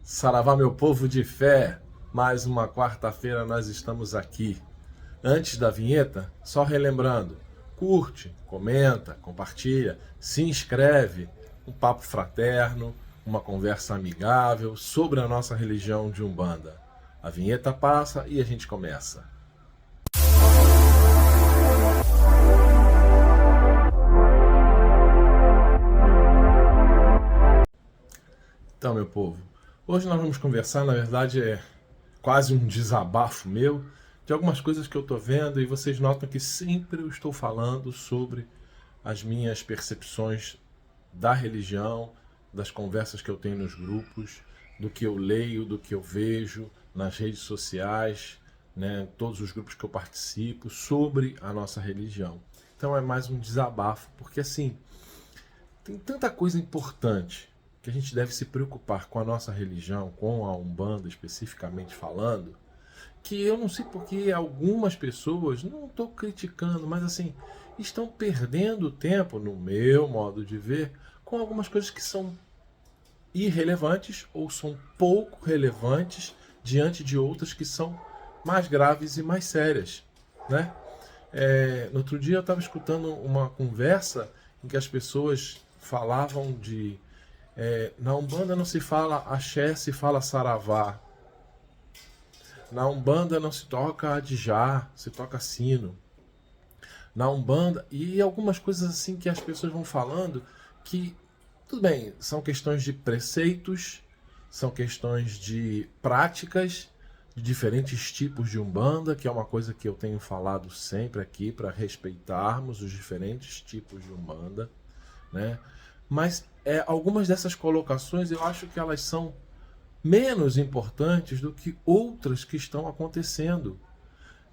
Saravá, meu povo de fé, mais uma quarta-feira nós estamos aqui. Antes da vinheta, só relembrando, curte, comenta, compartilha, se inscreve, um papo fraterno, uma conversa amigável sobre a nossa religião de Umbanda. A vinheta passa e a gente começa. Então, meu povo, hoje nós vamos conversar, na verdade é quase um desabafo meu, de algumas coisas que eu estou vendo, e vocês notam que sempre eu estou falando sobre as minhas percepções da religião, das conversas que eu tenho nos grupos, do que eu leio, do que eu vejo nas redes sociais, né, todos os grupos que eu participo, sobre a nossa religião. Então é mais um desabafo, porque assim, tem tanta coisa importante que a gente deve se preocupar com a nossa religião, com a Umbanda especificamente falando, que eu não sei porque algumas pessoas, não estou criticando, mas assim, estão perdendo tempo, no meu modo de ver, com algumas coisas que são irrelevantes ou são pouco relevantes diante de outras que são mais graves e mais sérias, né? No outro dia eu estava escutando uma conversa em que as pessoas falavam de na Umbanda não se fala axé, se fala saravá. Na Umbanda não se toca adijá, se toca sino. Na Umbanda, e algumas coisas assim que as pessoas vão falando que, tudo bem, são questões de preceitos, são questões de práticas, de diferentes tipos de Umbanda, que é uma coisa que eu tenho falado sempre aqui, para respeitarmos os diferentes tipos de Umbanda, né? Mas algumas dessas colocações eu acho que elas são menos importantes do que outras que estão acontecendo.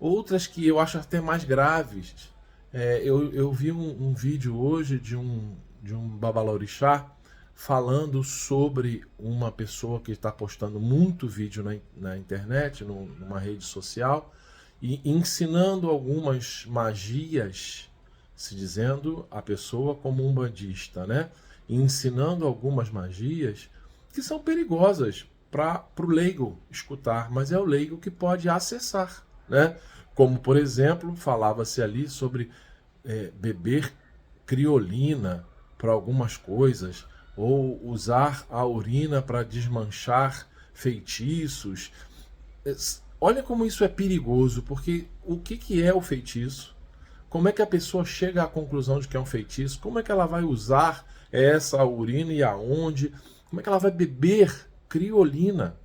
Outras que eu acho até mais graves. Eu vi um vídeo hoje de um babalorixá falando sobre uma pessoa que está postando muito vídeo na internet, numa rede social, e ensinando algumas magias, se dizendo a pessoa como umbandista, né? E ensinando algumas magias que são perigosas para o leigo escutar, mas é o leigo que pode acessar, né? Como, por exemplo, falava-se ali sobre beber criolina para algumas coisas, ou usar a urina para desmanchar feitiços. Olha como isso é perigoso, porque o que é o feitiço? Como é que a pessoa chega à conclusão de que é um feitiço? Como é que ela vai usar essa urina e aonde? Como é que ela vai beber criolina?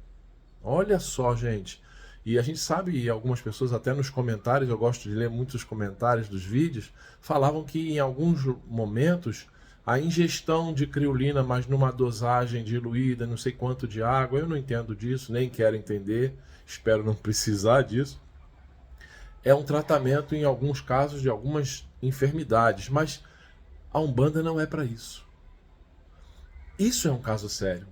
Olha só, gente. E a gente sabe, e algumas pessoas até nos comentários, eu gosto de ler muitos comentários dos vídeos, falavam que em alguns momentos a ingestão de criolina, mas numa dosagem diluída, não sei quanto de água, eu não entendo disso, nem quero entender, espero não precisar disso, é um tratamento em alguns casos de algumas enfermidades, mas a Umbanda não é para isso. Isso é um caso sério.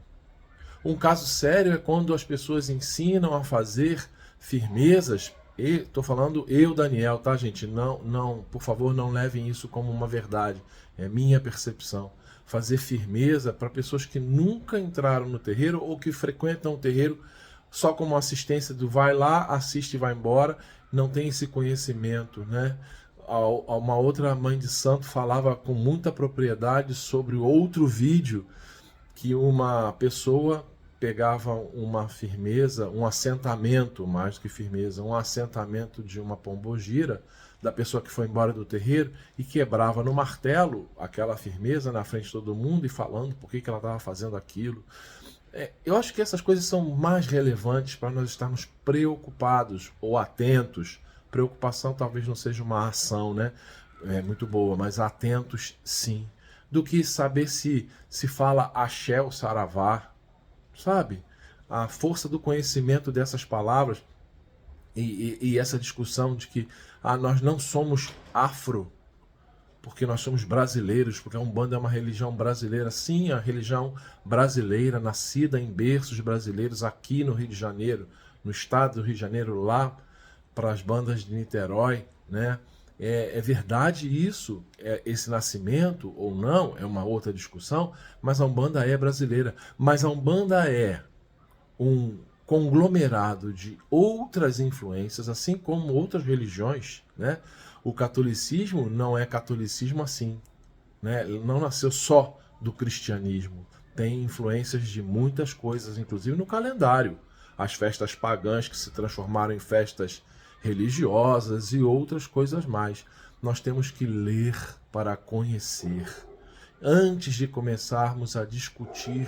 Um caso sério é quando as pessoas ensinam a fazer firmezas. Estou falando eu, Daniel, tá, gente? Não, por favor, não levem isso como uma verdade. É minha percepção. Fazer firmeza para pessoas que nunca entraram no terreiro ou que frequentam o terreiro só como assistência do vai lá, assiste e vai embora, não tem esse conhecimento, né? Uma outra mãe de santo falava com muita propriedade sobre outro vídeo que uma pessoa pegava uma firmeza, um assentamento, mais do que firmeza, um assentamento de uma pombogira, da pessoa que foi embora do terreiro, e quebrava no martelo aquela firmeza na frente de todo mundo e falando por que ela estava fazendo aquilo. Eu acho que essas coisas são mais relevantes para nós estarmos preocupados ou atentos. Preocupação talvez não seja uma ação, né? Muito boa, mas atentos sim. Do que saber se fala axé ou saravá, sabe? A força do conhecimento dessas palavras e essa discussão de que nós não somos afro, porque nós somos brasileiros, porque a Umbanda é uma religião brasileira. Sim, a religião brasileira, nascida em berços brasileiros aqui no Rio de Janeiro, no estado do Rio de Janeiro, lá para as bandas de Niterói, né? É verdade isso, esse nascimento ou não, é uma outra discussão, mas a Umbanda é brasileira. Mas a Umbanda é um conglomerado de outras influências, assim como outras religiões, né? O catolicismo não é catolicismo assim, né? Não nasceu só do cristianismo. Tem influências de muitas coisas, inclusive no calendário. As festas pagãs que se transformaram em festas religiosas e outras coisas mais. Nós temos que ler para conhecer. Antes de começarmos a discutir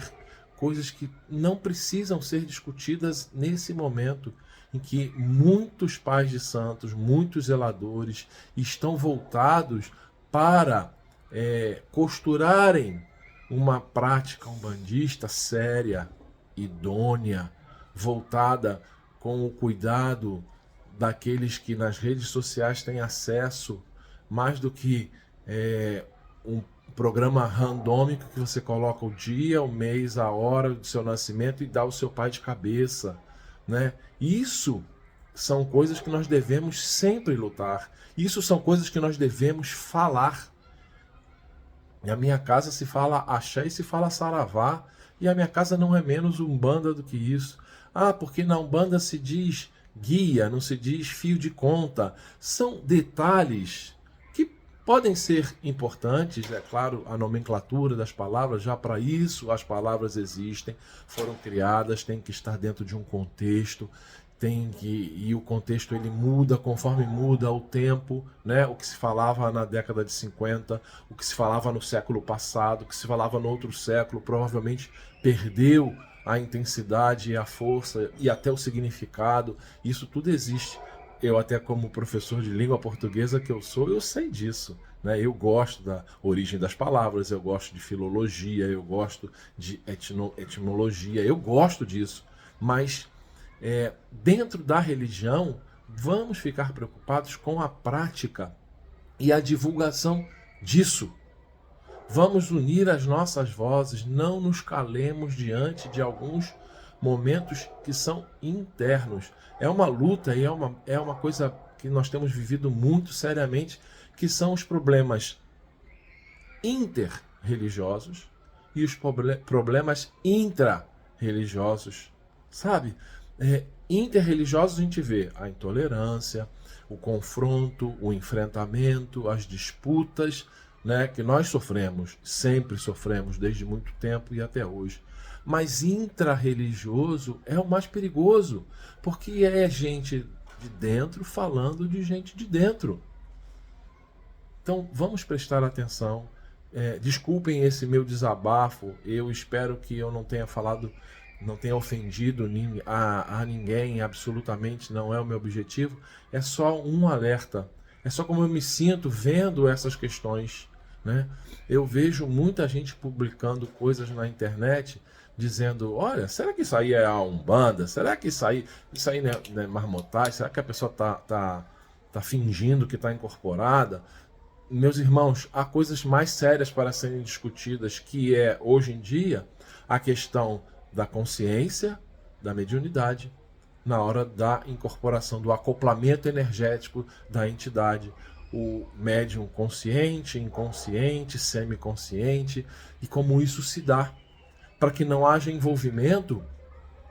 coisas que não precisam ser discutidas nesse momento em que muitos pais de santos, muitos zeladores estão voltados para costurarem uma prática umbandista séria, idônea, voltada com o cuidado daqueles que nas redes sociais têm acesso, mais do que um programa randômico que você coloca o dia, o mês, a hora do seu nascimento e dá o seu pai de cabeça, né? Isso são coisas que nós devemos sempre lutar. Isso são coisas que nós devemos falar. Na minha casa se fala axé e se fala saravá, e a minha casa não é menos umbanda do que isso. Ah, porque na umbanda se diz guia, não se diz fio de conta. São detalhes que podem ser importantes, é claro, a nomenclatura das palavras, já para isso as palavras existem, foram criadas, têm que estar dentro de um contexto, e o contexto ele muda conforme muda o tempo, né? O que se falava na década de 50, o que se falava no século passado, o que se falava no outro século, provavelmente perdeu a intensidade e a força e até o significado. Isso tudo existe. Eu até como professor de língua portuguesa que eu sou, eu sei disso, né? Eu gosto da origem das palavras, eu gosto de filologia, eu gosto de etimologia, eu gosto disso, mas dentro da religião, vamos ficar preocupados com a prática e a divulgação disso. Vamos unir as nossas vozes, não nos calemos diante de alguns momentos que são internos. É uma luta e é uma coisa que nós temos vivido muito seriamente, que são os problemas interreligiosos e os problemas intra-religiosos, sabe? Interreligiosos a gente vê a intolerância, o confronto, o enfrentamento, as disputas, né, que nós sofremos, sempre sofremos desde muito tempo e até hoje. Mas intra-religioso é o mais perigoso, porque é gente de dentro falando de gente de dentro. Então vamos prestar atenção. Desculpem esse meu desabafo, eu espero que eu não tenha falado, não tenha ofendido a ninguém, absolutamente não é o meu objetivo, é só um alerta, é só como eu me sinto vendo essas questões, né? Eu vejo muita gente publicando coisas na internet, dizendo, olha, será que isso aí é a Umbanda? Será que isso aí não é marmotagem? Será que a pessoa tá fingindo que está incorporada? Meus irmãos, há coisas mais sérias para serem discutidas, que é, hoje em dia, a questão da consciência, da mediunidade, na hora da incorporação, do acoplamento energético da entidade. O médium consciente, inconsciente, semiconsciente, e como isso se dá, para que não haja envolvimento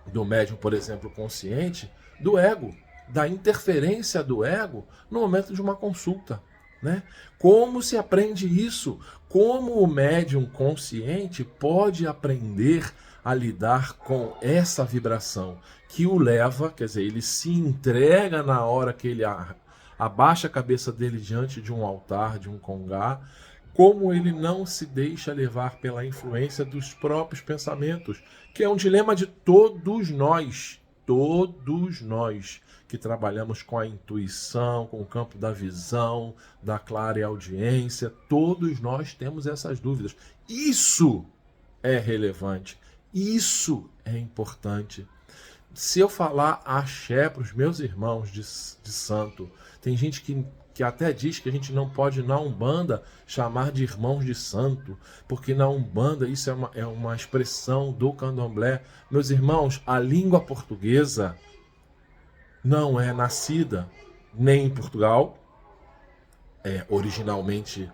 do médium, por exemplo, consciente, do ego, da interferência do ego no momento de uma consulta, né? Como se aprende isso? Como o médium consciente pode aprender a lidar com essa vibração que o leva, quer dizer, ele se entrega na hora que ele abaixa a cabeça dele diante de um altar, de um congá, como ele não se deixa levar pela influência dos próprios pensamentos, que é um dilema de todos nós que trabalhamos com a intuição, com o campo da visão, da clareaudiência, todos nós temos essas dúvidas. Isso é relevante, isso é importante. Se eu falar axé para os meus irmãos de santo, tem gente que até diz que a gente não pode na Umbanda chamar de irmãos de santo, porque na Umbanda isso é uma expressão do candomblé. Meus irmãos, a língua portuguesa não é nascida nem em Portugal, originalmente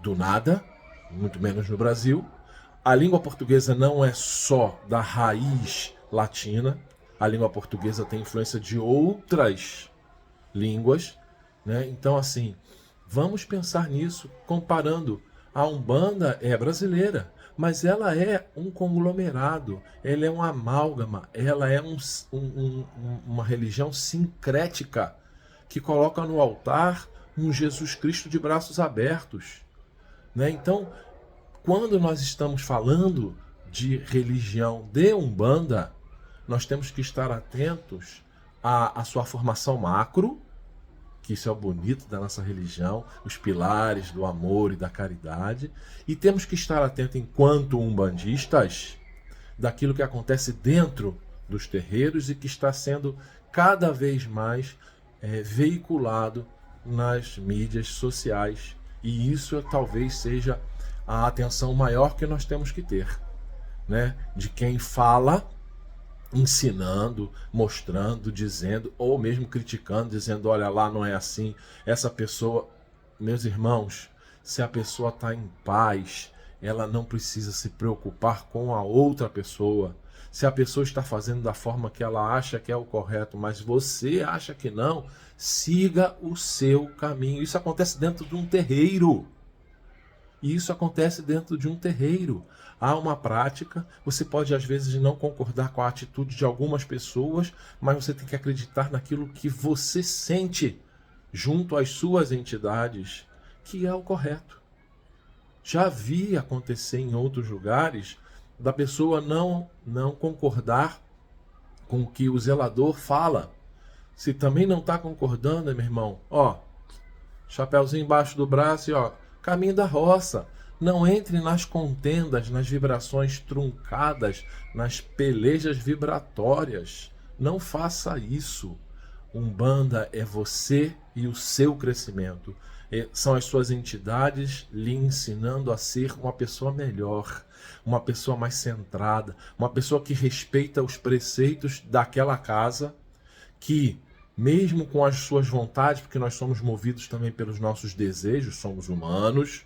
do nada, muito menos no Brasil. A língua portuguesa não é só da raiz latina, a língua portuguesa tem influência de outras línguas, né? Então, assim, vamos pensar nisso, comparando. A Umbanda é brasileira, mas ela é um conglomerado, ela é um amálgama, ela é uma religião sincrética que coloca no altar um Jesus Cristo de braços abertos, né? Então, quando nós estamos falando de religião de Umbanda, nós temos que estar atentos à sua formação macro, que isso é o bonito da nossa religião, os pilares do amor e da caridade, e temos que estar atentos, enquanto umbandistas, daquilo que acontece dentro dos terreiros e que está sendo cada vez mais veiculado nas mídias sociais. E isso talvez seja a atenção maior que nós temos que ter, né? De quem fala, ensinando, mostrando, dizendo, ou mesmo criticando, dizendo, olha lá, não é assim, essa pessoa, meus irmãos, se a pessoa está em paz, ela não precisa se preocupar com a outra pessoa. Se a pessoa está fazendo da forma que ela acha que é o correto, mas você acha que não, siga o seu caminho. Isso acontece dentro de um terreiro. E isso acontece dentro de um terreiro. Há uma prática, você pode às vezes não concordar com a atitude de algumas pessoas, mas você tem que acreditar naquilo que você sente junto às suas entidades, que é o correto. Já vi acontecer em outros lugares da pessoa não concordar com o que o zelador fala. Se também não está concordando, meu irmão, ó, chapéuzinho embaixo do braço e ó, caminho da roça. Não entre nas contendas, nas vibrações truncadas, nas pelejas vibratórias. Não faça isso. Umbanda é você e o seu crescimento. São as suas entidades lhe ensinando a ser uma pessoa melhor, uma pessoa mais centrada, uma pessoa que respeita os preceitos daquela casa, que mesmo com as suas vontades, porque nós somos movidos também pelos nossos desejos, somos humanos,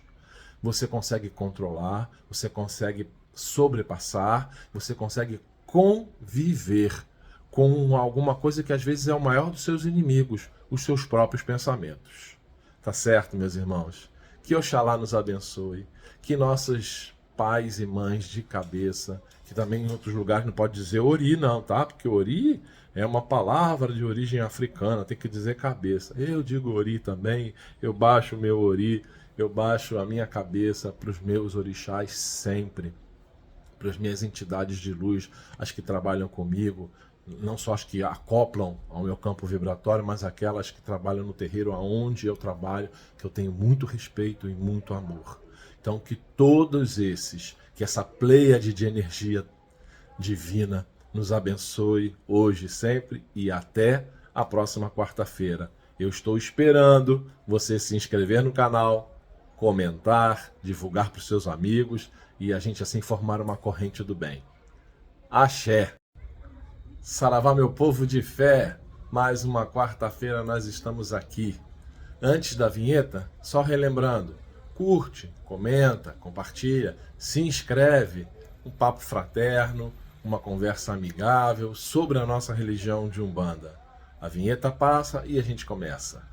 você consegue controlar, você consegue sobrepassar, você consegue conviver com alguma coisa que às vezes é o maior dos seus inimigos, os seus próprios pensamentos. Tá certo, meus irmãos? Que Oxalá nos abençoe, que nossos pais e mães de cabeça, que também em outros lugares não pode dizer ori não, tá? Porque ori é uma palavra de origem africana, tem que dizer cabeça. Eu digo ori também, eu baixo o meu ori, eu baixo a minha cabeça para os meus orixás sempre, para as minhas entidades de luz, as que trabalham comigo, não só as que acoplam ao meu campo vibratório, mas aquelas que trabalham no terreiro aonde eu trabalho, que eu tenho muito respeito e muito amor. Então que todos esses, que essa pleiade de energia divina nos abençoe hoje, sempre e até a próxima quarta-feira. Eu estou esperando você se inscrever no canal, comentar, divulgar para os seus amigos e a gente assim formar uma corrente do bem. Axé! Saravá, meu povo de fé! Mais uma quarta-feira nós estamos aqui. Antes da vinheta, só relembrando, curte, comenta, compartilha, se inscreve, um papo fraterno, uma conversa amigável sobre a nossa religião de Umbanda. A vinheta passa e a gente começa.